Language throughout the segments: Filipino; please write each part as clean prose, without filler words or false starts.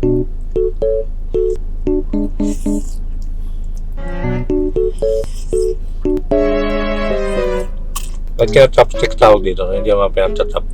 Ba't kaya chopstick tawag dito? Hindi naman pinag-chop.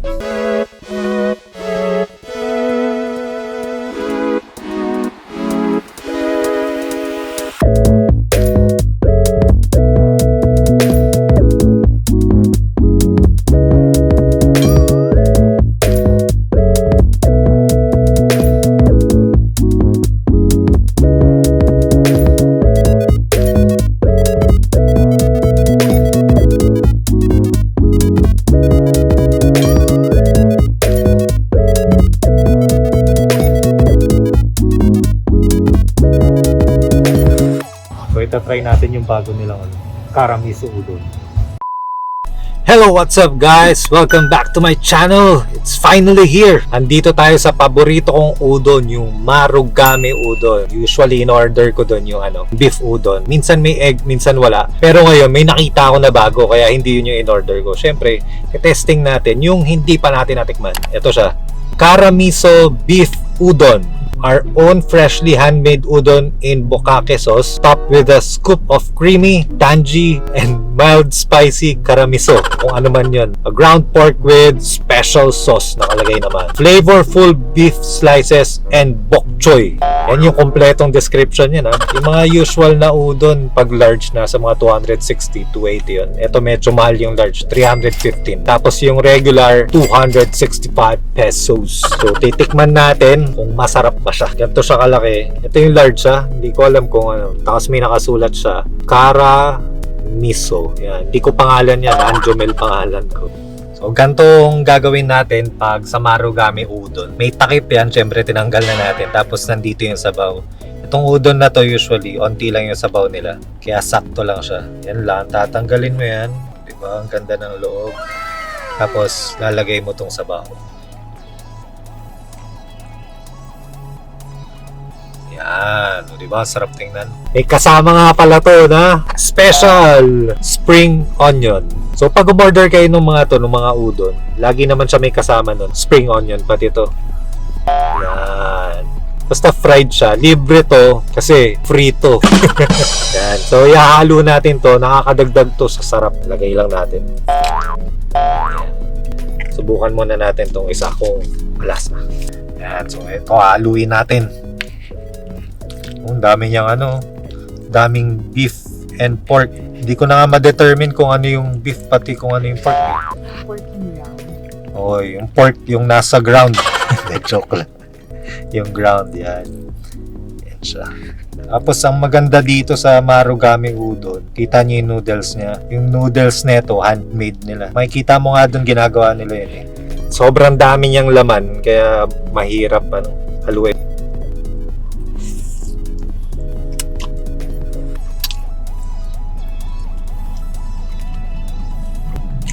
Try natin yung bago nilang Karamiso udon. Hello, what's up guys? Welcome back to my channel. It's finally here. Andito tayo sa paborito kong udon, yung Marugame udon. Usually in order ko doon yung beef udon. Minsan may egg, minsan wala. Pero ngayon may nakita ako na bago, kaya hindi yun yung in order ko. Syempre, testing natin yung hindi pa natin natikman. Ito siya. Karamiso beef udon. Our own freshly handmade udon in bokake sauce, topped with a scoop of creamy, tangy, and mild spicy karamiso. Kung ano man yun. A ground pork with special sauce nakalagay naman. Flavorful beef slices and bok choy. Yan yung kompletong description yan ha. Yung mga usual na udon pag large na sa mga 260, 280 yun. Ito medyo mahal yung large, 315. Tapos yung regular, 265 pesos. So titikman natin kung masarap ba siya. Ganito siya kalaki. Ito yung large ha. Hindi ko alam kung ano. Tapos may nakasulat siya. Karamiso. Yan. Hindi ko pangalan yan. Anjomel pangalan ko. So ganitong gagawin natin pag sa Marugame udon. May takip yan. Siyempre tinanggal na natin. Tapos nandito yung sabaw. Itong udon na to usually, onti lang yung sabaw nila. Kaya sakto lang siya. Yan lang. Tatanggalin mo yan. Diba? Ang ganda ng loob. Tapos lalagay mo tong sabaw. Yan, di ba? Sarap tingnan. May kasama nga pala to na special spring onion. So pag umorder kayo ng mga to, ng mga udon, lagi naman siya may kasama nun. Spring onion, pati to. Yan. Basta fried siya. Libre to kasi free to. Yan. So ihahalo natin to. Nakakadagdag to sa sarap. Lagay lang natin. Yan. Subukan muna natin tong isa kung malasa. Yan. So ito, haluin natin. Ang dami niyang daming beef and pork. Hindi ko na nga ma-determine kung ano yung beef pati kung ano yung pork. Pork in ground. Oh, yung pork yung nasa ground. Joke lang. Yung ground yan. Yan siya. Tapos ang maganda dito sa Marugame udon, kita niyo yung noodles niya. Yung noodles neto, handmade nila. Makikita mo nga doon ginagawa nila yun eh. Sobrang dami niyang laman kaya mahirap haluin.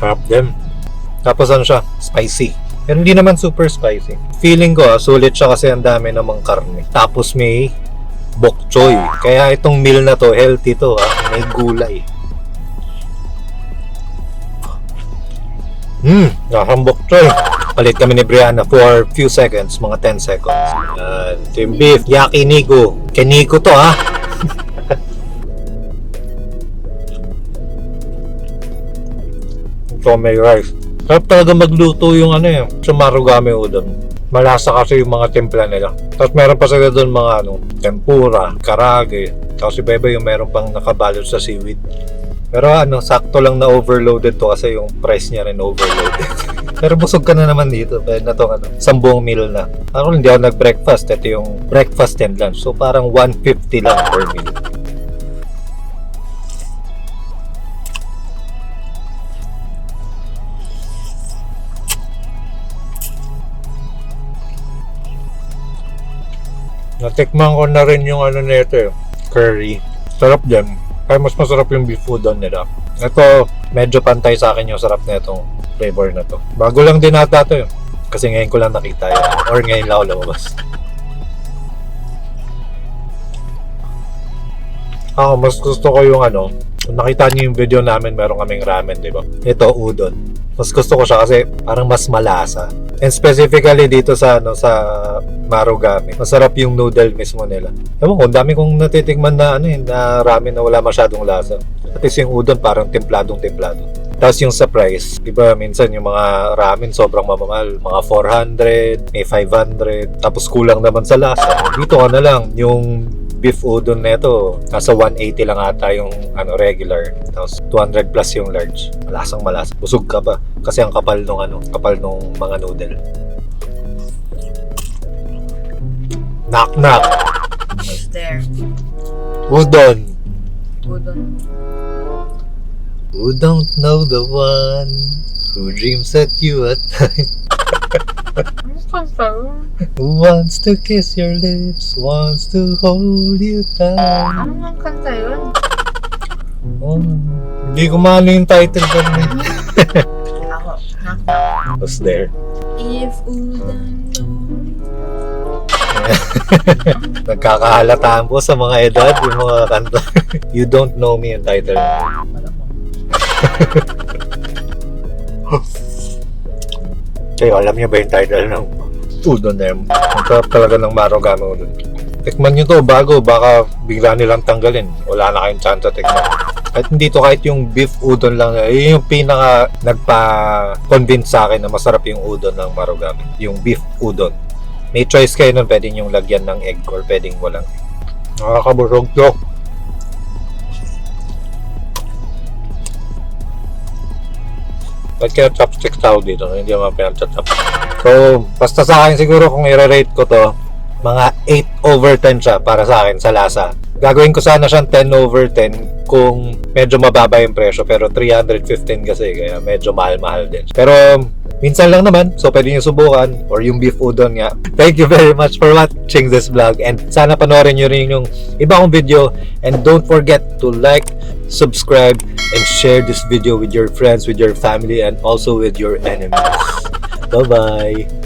Sarap din. Tapos ano siya? Spicy. Pero hindi naman super spicy. Feeling ko sulit siya kasi ang dami namang karne. Tapos may bok choy. Kaya itong meal na to, healthy to may gulay. Nakang bok choy. Palit kami ni Brianna for few seconds, mga 10 seconds. Ito yung beef, yakiniku. Keniko to Ito may rice. Sarap talaga magluto yung sa Marugame udon. Malasa kasi yung mga timpla nila. Tapos meron pa sila doon mga tempura, karage. Tapos iba-iba yung meron pang nakabalot sa seaweed. Pero sakto lang na overloaded to kasi yung price niya rin overloaded. Pero busog ka na naman dito. Dahil na to buong meal na. Ako hindi ako nag-breakfast. Ito yung breakfast and lunch. So parang 150 lang per meal. Natikman ko na rin yung nito curry. Sarap din. Kaya mas masarap yung beef udon nila. Ito, medyo pantay sa akin yung sarap na itong flavor na to. Bago lang din ata to kasi ngayon ko lang nakita yan. Or ngayon lang ako lumabas. Mas gusto ko yung kung nakita niyo yung video namin, meron kaming ramen, di ba? Ito, udon. Mas gusto ko siya kasi parang mas malasa. And specifically dito sa sa Marugame, masarap yung noodle mismo nila. Ewan ko, ang dami kong natitikman na na ramen na wala masyadong lasa. At least yung udon parang templadong-templado. Tapos yung sa price, di ba minsan yung mga ramen sobrang mamahal, mga 400, may 500, tapos kulang naman sa lasa. Dito ka na lang, yung beef udon neto, nasa 180 lang ata yung regular. Tapos 200 plus yung large. Malasang malasa. Busog ka pa kasi ang kapal nung kapal nung mga noodle. Knock knock. Who's there? Udon. Udon. Who don't know the one who dreams at you at night? Ano kanta yun? Who wants to kiss your lips, wants to hold you tight. Ano nga kanta yun? Oh, hindi ko maano yung title ko. Ako. Who's there? If udon Nagkakahalataan po sa mga edad yung mga kanta. You don't know me yung title. Kayo, alam niyo ba yung title ng udon na yun? Ang sarap talaga ng Marugame udon. Tikman nyo to bago, baka bigla nilang tanggalin. Wala na kayong chance at tikman. At hindi to kahit yung beef udon lang. Yun yung pinaka nagpa-convince sa akin na masarap yung udon ng Marugame. Yung beef udon. May choice kayo nun, pwedeng yung lagyan ng egg or pwedeng walang egg. Nakakaburog to. Ba't kaya chopsticks tao dito? Hindi naman pinag-chop. So, basta sa akin siguro kung i-rate ko to, mga 8/10 siya para sa akin sa lasa. Gagawin ko sana siyang 10/10 kung medyo mababa yung presyo, pero 315 kasi kaya medyo mahal-mahal din. Pero minsan lang naman, so pwede nyo subukan or yung beef udon nga. Thank you very much for watching this vlog and sana panoorin nyo rin yung iba kong video and don't forget to like, subscribe, and share this video with your friends, with your family, and also with your enemies. Bye-bye!